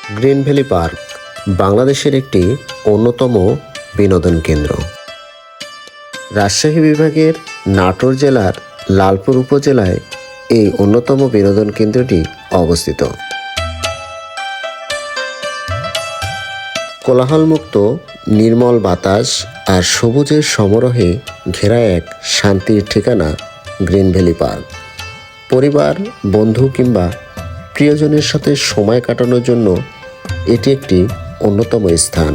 Green valley park বাংলাদেশের একটি অন্যতম বিনোদন কেন্দ্র। রাজশাহী বিভাগের নাটোর জেলার লালপুর উপজেলায় এই অন্যতম বিনোদন কেন্দ্রটি অবস্থিত। কোলাহলমুক্ত নির্মল বাতাস আর সবুজের সমারোহে ঘেরা এক শান্তির ঠিকানা গ্রিন ভ্যালি পার্ক। পরিবার, বন্ধু কিংবা প্রিয়জনের সাথে সময় কাটানোর জন্য এটি একটি অন্যতম স্থান।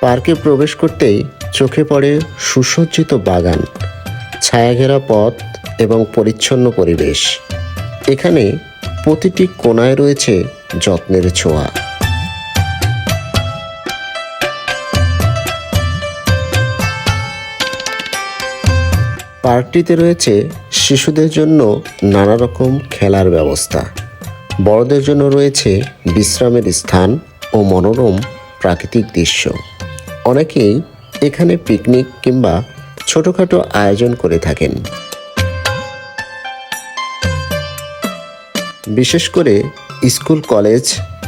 পার্কে প্রবেশ করতেই চোখে পড়ে সুসজ্জিত বাগান, ছায়াঘেরা পথ এবং পরিচ্ছন্ন পরিবেশ। এখানে প্রতিটি কোণায় রয়েছে যত্নের ছোঁয়া। পার্কটিতে রয়েছে শিশুদের জন্য নানা রকম খেলার ব্যবস্থা, বড়দের জন্য রয়েছে বিশ্রামের স্থান ও মনোরম প্রাকৃতিক দৃশ্য। অনেকেই এখানে পিকনিক কিংবা ছোটোখাটো আয়োজন করে থাকেন। বিশেষ করে স্কুল, কলেজ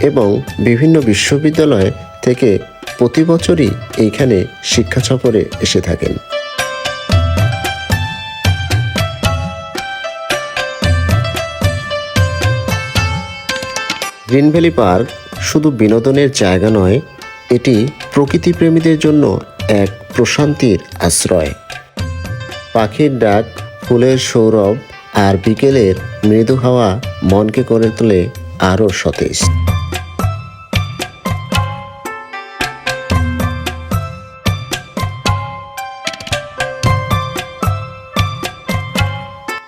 এবং বিভিন্ন বিশ্ববিদ্যালয় থেকে প্রতি বছরই এইখানে শিক্ষা সফরে এসে থাকেন। গ্রিন ভ্যালি পার্ক শুধু বিনোদনের জায়গা নয়, এটি প্রকৃতিপ্রেমীদের জন্য এক প্রশান্তির আশ্রয়। পাখির ডাক, ফুলের সৌরভ আর বিকেলের মৃদু হাওয়া মনকে করে তোলে আরও সতেজ।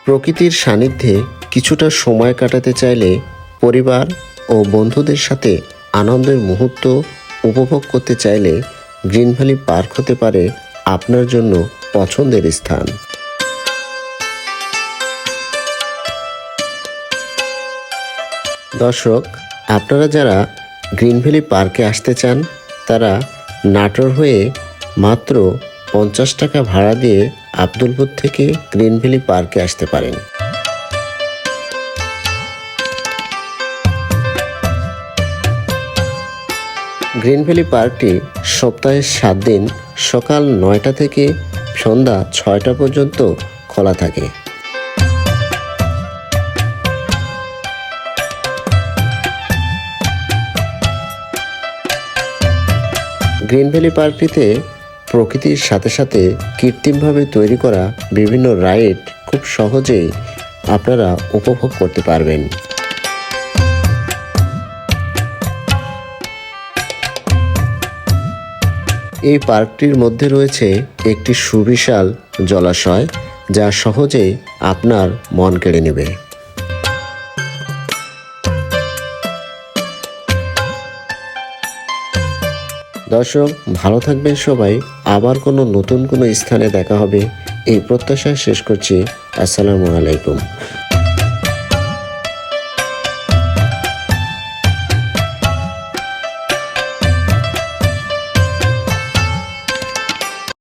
প্রকৃতির সান্নিধ্যে কিছুটা সময় কাটাতে চাইলে পরিবার ও বন্ধুদের সাথে আনন্দের মুহূর্ত উপভোগ করতে চাইলে গ্রিন ভ্যালি পার্ক হতে পারে আপনার জন্য পছন্দের স্থান। দর্শক, আপনারা যারা গ্রিন ভ্যালি পার্কে আসতে চান তারা নাটোর হয়ে মাত্র 50 টাকা ভাড়া দিয়ে আব্দুলপুর থেকে গ্রিন ভ্যালি পার্কে আসতে পারেন। গ্রিন ভ্যালি পার্কটি সপ্তাহে 7 দিন সকাল 9টা থেকে সন্ধ্যা 6টা পর্যন্ত খোলা থাকে। গ্রিন ভ্যালি পার্কটিতে প্রকৃতির সাথে সাথে কৃত্রিমভাবে তৈরি করা বিভিন্ন রাইড খুব সহজেই আপনারা উপভোগ করতে পারবেন। এই পার্কটির মধ্যে রয়েছে একটি সুবিশাল জলাশয়, যা সহজেই আপনার মন কেড়ে নেবে। দর্শক, ভালো থাকবেন সবাই। আবার কোনো নতুন কোনো স্থানে দেখা হবে এই প্রত্যাশায় শেষ করছি। আসসালামু আলাইকুম।